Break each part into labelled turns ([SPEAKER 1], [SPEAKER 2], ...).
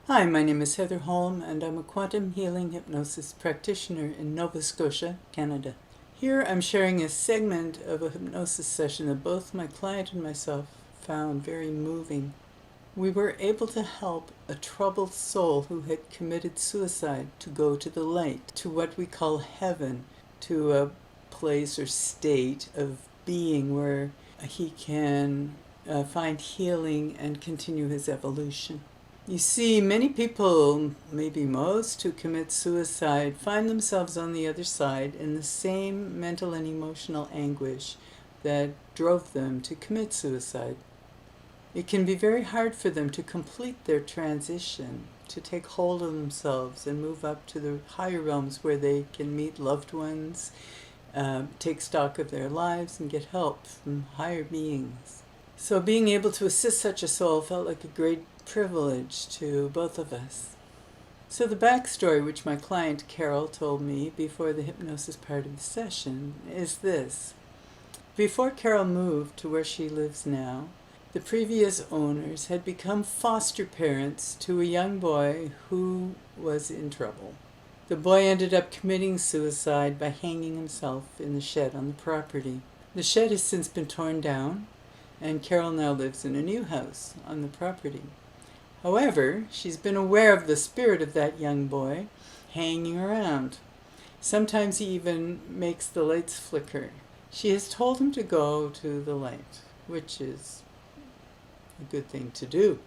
[SPEAKER 1] Hi, my name is Heather Holm, and I'm a Quantum Healing Hypnosis practitioner in Nova Scotia, Canada. Here I'm sharing a segment of a hypnosis session that both my client and myself found very moving. We were able to help a troubled soul who had committed suicide to go to the light, to what we call heaven, to a place or state of being where he can find healing and continue his evolution. You see, many people, maybe most, who commit suicide find themselves on the other side in the same mental and emotional anguish that drove them to commit suicide. It can be very hard for them to complete their transition, to take hold of themselves and move up to the higher realms where they can meet loved ones, take stock of their lives, and get help from higher beings. So being able to assist such a soul felt like a great privilege to both of us. So the backstory which my client Carol told me before the hypnosis part of the session is this. Before Carol moved to where she lives now, the previous owners had become foster parents to a young boy who was in trouble. The boy ended up committing suicide by hanging himself in the shed on the property. The shed has since been torn down, and Carol now lives in a new house on the property. However, she's been aware of the spirit of that young boy hanging around. Sometimes he even makes the lights flicker. She has told him to go to the light, which is a good thing to do.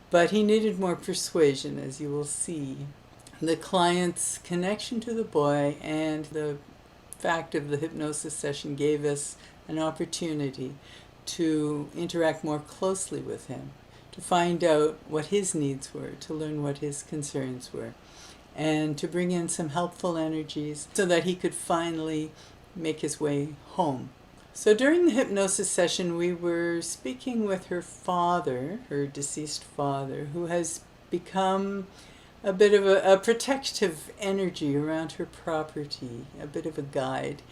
[SPEAKER 1] But he needed more persuasion, as you will see. The client's connection to the boy and the fact of the hypnosis session gave us an opportunity to interact more closely with him, to find out what his needs were, to learn what his concerns were, and to bring in some helpful energies so that he could finally make his way home. So during the hypnosis session, we were speaking with her father, her deceased father, who has become a bit of a protective energy around her property, a bit of a guide.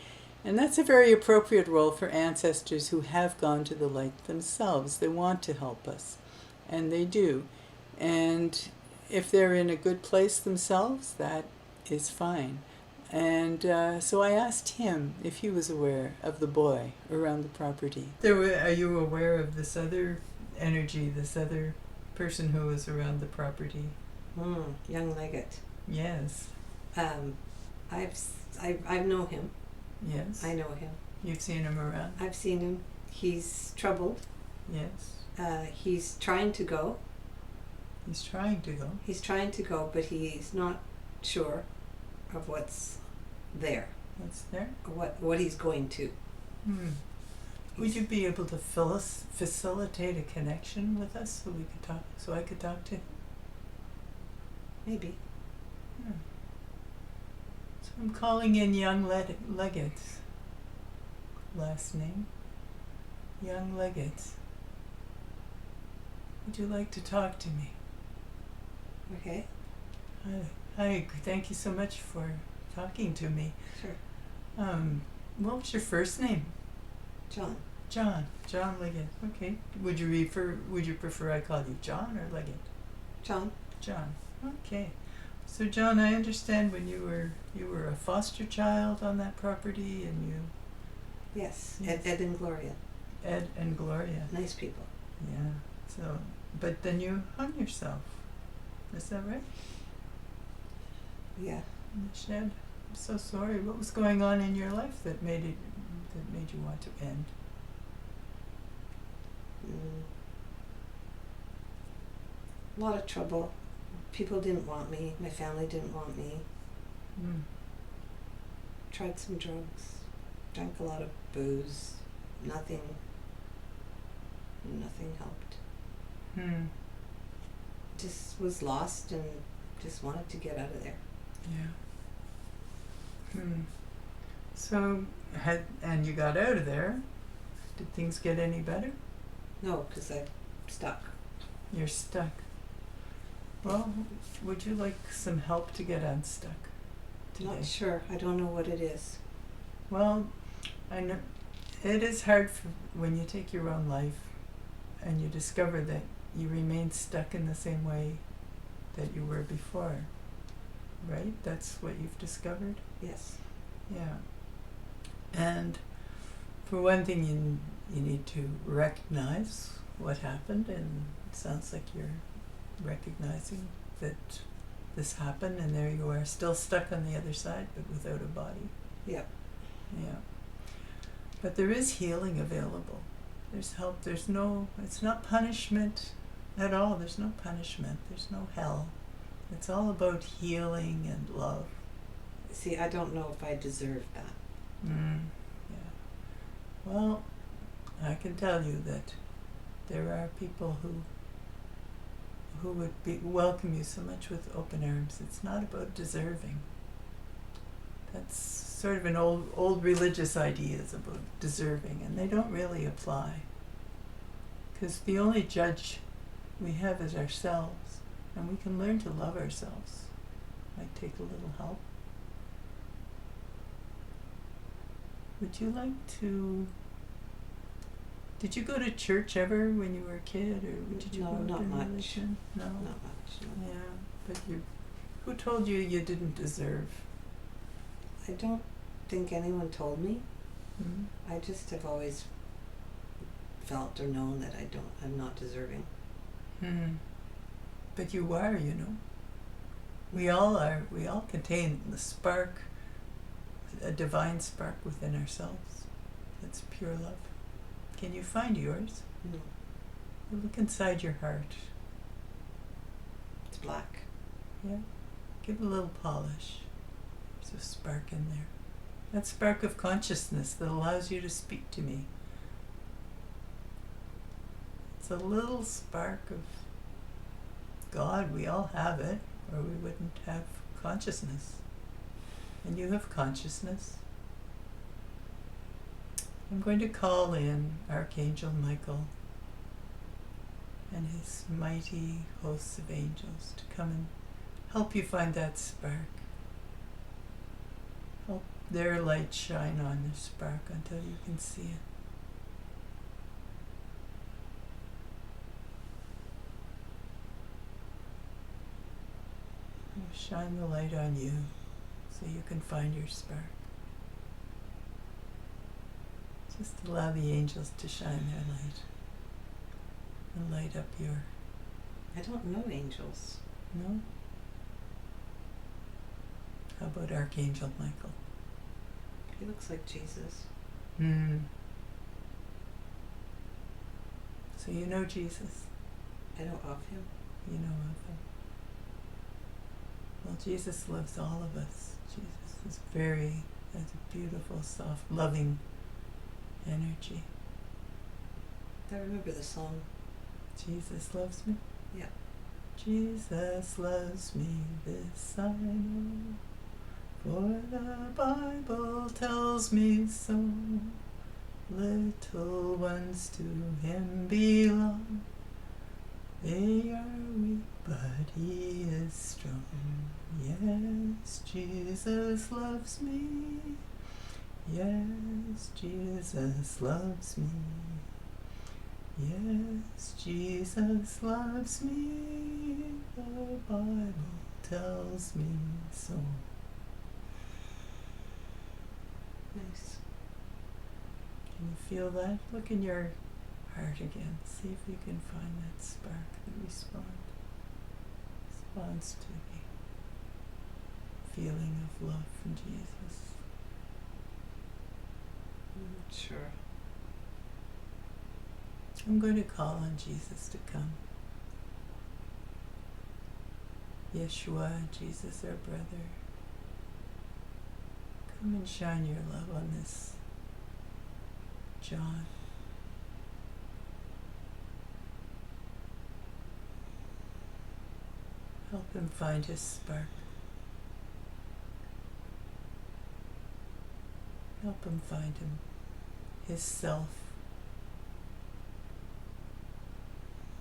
[SPEAKER 1] And that's a very appropriate role for ancestors who have gone to the light themselves. They want to help us, and they do. And if they're in a good place themselves, that is fine. And so I asked him if he was aware of the boy around the property. Are you aware of this other energy, this other person who was around the property?
[SPEAKER 2] Young Leggett.
[SPEAKER 1] Yes.
[SPEAKER 2] I know him.
[SPEAKER 1] Yes.
[SPEAKER 2] I know him.
[SPEAKER 1] You've seen him around?
[SPEAKER 2] I've seen him. He's troubled.
[SPEAKER 1] Yes.
[SPEAKER 2] He's trying to go.
[SPEAKER 1] He's trying to go.
[SPEAKER 2] He's trying to go, but he's not sure of what's there.
[SPEAKER 1] What's there?
[SPEAKER 2] Or what he's going to.
[SPEAKER 1] Would you be able to facilitate a connection with us so we could talk? So I could talk to him?
[SPEAKER 2] Maybe.
[SPEAKER 1] So I'm calling in Young Leggett's last name. Young Leggett. Would you like to talk to me?
[SPEAKER 2] Okay.
[SPEAKER 1] Hi. Thank you so much for talking to me.
[SPEAKER 2] Sure.
[SPEAKER 1] What was your first name?
[SPEAKER 2] John.
[SPEAKER 1] John Leggett. Okay. Would you prefer I call you John or Leggett?
[SPEAKER 2] John.
[SPEAKER 1] Okay. So John, I understand when you were a foster child on that property, and you.
[SPEAKER 2] Yes. Ed and Gloria.
[SPEAKER 1] Ed and Gloria.
[SPEAKER 2] Nice people.
[SPEAKER 1] Yeah. So, but then you hung yourself. Is that right?
[SPEAKER 2] Yeah.
[SPEAKER 1] In the shed. I'm so sorry. What was going on in your life that made you want to end?
[SPEAKER 2] A lot of trouble. People didn't want me. My family didn't want me. Tried some drugs. Drank a lot of booze. Nothing helped. Just was lost and just wanted to get out of there.
[SPEAKER 1] Yeah. So, and you got out of there. Did things get any better?
[SPEAKER 2] No, because I'm stuck.
[SPEAKER 1] You're stuck. Well, would you like some help to get unstuck today?
[SPEAKER 2] Not sure. I don't know what it is.
[SPEAKER 1] Well, I know it is hard when you take your own life and you discover that you remain stuck in the same way that you were before, right? That's what you've discovered?
[SPEAKER 2] Yes.
[SPEAKER 1] Yeah. And for one thing, you need to recognize what happened, and it sounds like you're recognizing that this happened, and there you are, still stuck on the other side, but without a body.
[SPEAKER 2] Yep.
[SPEAKER 1] Yeah. But there is healing available. There's help. It's not punishment at all. There's no punishment. There's no hell. It's all about healing and love.
[SPEAKER 2] See, I don't know if I deserve that.
[SPEAKER 1] Yeah. Well, I can tell you that there are people who would welcome you so much with open arms. It's not about deserving. That's sort of an old religious ideas about deserving, and they don't really apply. Because the only judge we have is ourselves, and we can learn to love ourselves. Might take a little help. Would you like to... Did you go to church ever when you were a kid, or did you
[SPEAKER 2] No,
[SPEAKER 1] go
[SPEAKER 2] not
[SPEAKER 1] to
[SPEAKER 2] much.
[SPEAKER 1] religion? No,
[SPEAKER 2] Not much. No.
[SPEAKER 1] Yeah, but who told you you didn't deserve?
[SPEAKER 2] I don't think anyone told me.
[SPEAKER 1] Hmm?
[SPEAKER 2] I just have always felt or known that I'm not deserving.
[SPEAKER 1] But you are, you know. We all are. We all contain the spark, a divine spark within ourselves. That's pure love. Can you find yours?
[SPEAKER 2] No.
[SPEAKER 1] You look inside your heart.
[SPEAKER 2] It's black.
[SPEAKER 1] Yeah. Give it a little polish. There's a spark in there. That spark of consciousness that allows you to speak to me. It's a little spark of God. We all have it, or we wouldn't have consciousness. And you have consciousness. I'm going to call in Archangel Michael and his mighty hosts of angels to come and help you find that spark. Help their light shine on the spark until you can see it. Shine the light on you so you can find your spark. Just allow the angels to shine their light and light up your...
[SPEAKER 2] I don't know angels.
[SPEAKER 1] No? How about Archangel Michael?
[SPEAKER 2] He looks like Jesus.
[SPEAKER 1] So you know Jesus.
[SPEAKER 2] I know of him.
[SPEAKER 1] You know of him. Well, Jesus loves all of us. Jesus has a beautiful, soft, loving energy.
[SPEAKER 2] I remember the song.
[SPEAKER 1] Jesus loves me.
[SPEAKER 2] Yeah.
[SPEAKER 1] Jesus loves me, this I know, for the Bible tells me so. Little ones to him belong. They are weak, but he is strong. Yes, Jesus loves me. Yes, Jesus loves me. Yes, Jesus loves me. The Bible tells me so.
[SPEAKER 2] Nice.
[SPEAKER 1] Can you feel that? Look in your heart again. See if you can find that spark that responds to the feeling of love from Jesus.
[SPEAKER 2] Sure.
[SPEAKER 1] I'm going to call on Jesus to come. Yeshua, Jesus, our brother, come and shine your love on this John. Help him find his spark. Help him find his self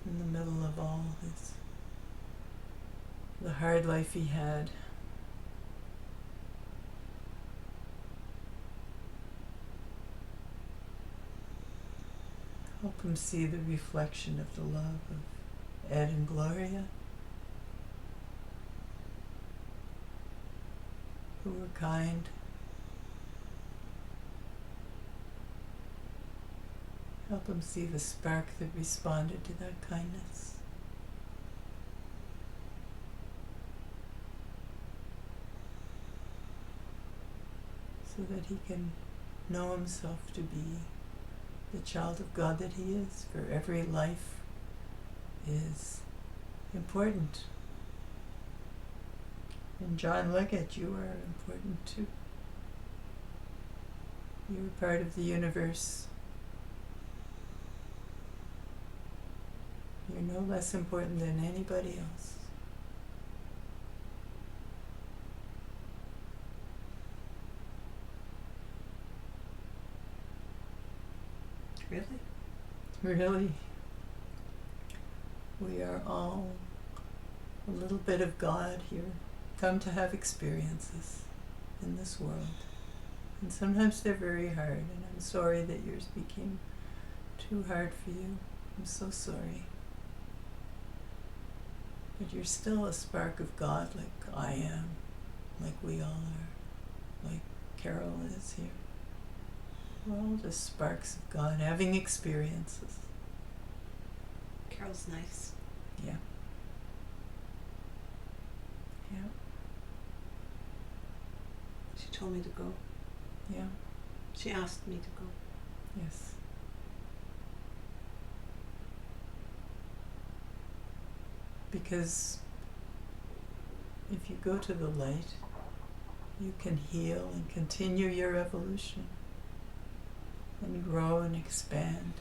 [SPEAKER 1] in the middle of all the hard life he had. Help him see the reflection of the love of Ed and Gloria. were kind. Help them see the spark that responded to that kindness. So that he can know himself to be the child of God that he is, for every life is important. And John Leggett, you are important too. You are part of the universe. You're no less important than anybody else.
[SPEAKER 2] Really?
[SPEAKER 1] Really, we are all a little bit of God here, come to have experiences in this world. And sometimes they're very hard, and I'm sorry that yours became too hard for you. I'm so sorry. But you're still a spark of God like I am, like we all are, like Carol is here. We're all just sparks of God having experiences.
[SPEAKER 2] Carol's nice.
[SPEAKER 1] Yeah. Yeah.
[SPEAKER 2] She told me to go.
[SPEAKER 1] Yeah.
[SPEAKER 2] She asked me to go.
[SPEAKER 1] Yes. Because if you go to the light, you can heal and continue your evolution and grow and expand.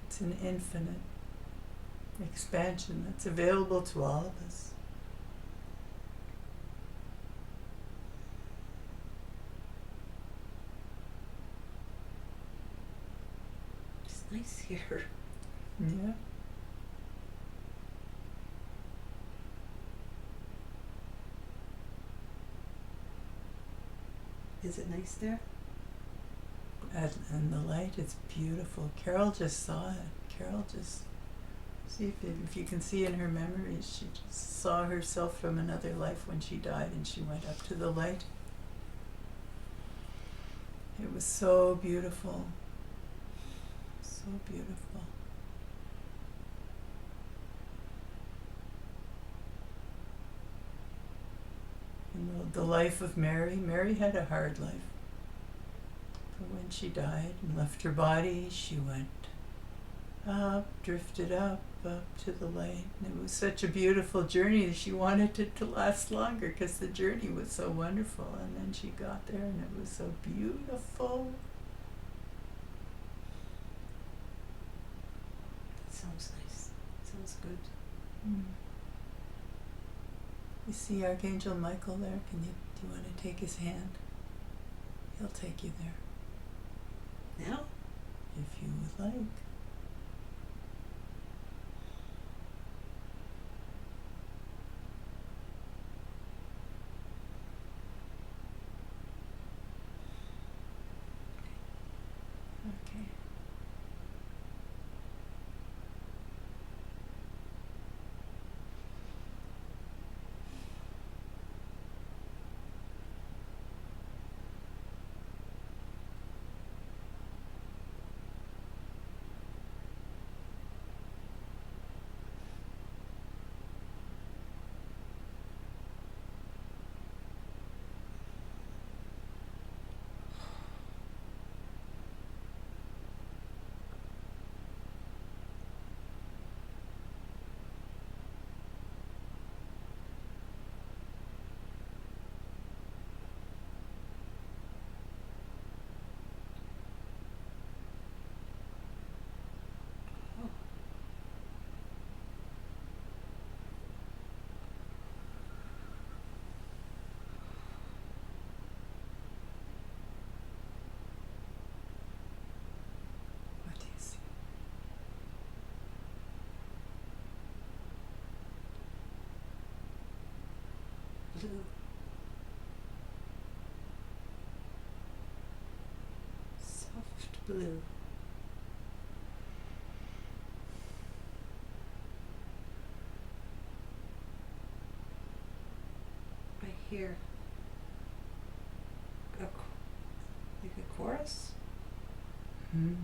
[SPEAKER 1] It's an infinite expansion that's available to all of us.
[SPEAKER 2] It's nice here.
[SPEAKER 1] Yeah.
[SPEAKER 2] Is it nice there?
[SPEAKER 1] And the light, it's beautiful. Carol just saw it. Carol just, see if you can see in her memories, she just saw herself from another life when she died, and she went up to the light. It was so beautiful. So beautiful. And the life of Mary, Mary had a hard life. But when she died and left her body, she went up, drifted up to the light. And it was such a beautiful journey that she wanted it to last longer because the journey was so wonderful. And then she got there and it was so beautiful.
[SPEAKER 2] That sounds nice. Sounds good.
[SPEAKER 1] Mm. You see Archangel Michael there? Do you want to take his hand? He'll take you there.
[SPEAKER 2] Now?
[SPEAKER 1] If you would like. Okay. What do you see?
[SPEAKER 2] Blue. Soft blue. I hear for us.
[SPEAKER 1] Mm.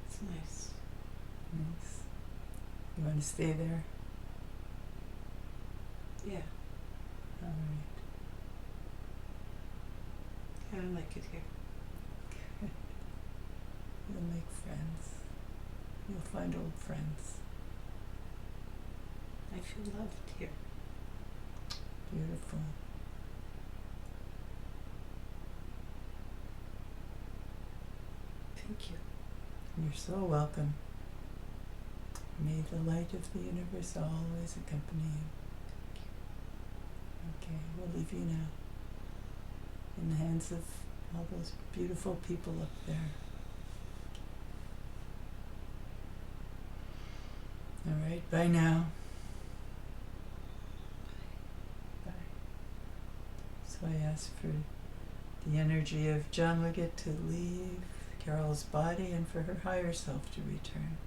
[SPEAKER 2] It's nice.
[SPEAKER 1] Nice. You want to stay there?
[SPEAKER 2] Yeah,
[SPEAKER 1] All right.
[SPEAKER 2] I like it here.
[SPEAKER 1] You'll make friends. You'll find old friends.
[SPEAKER 2] I feel loved here.
[SPEAKER 1] Beautiful.
[SPEAKER 2] Thank you.
[SPEAKER 1] You're so welcome. May the light of the universe always accompany you. Okay, we'll leave you now in the hands of all those beautiful people up there. All right, bye now. Bye. So I ask for the energy of John Wicket to leave Carol's body and for her higher self to return.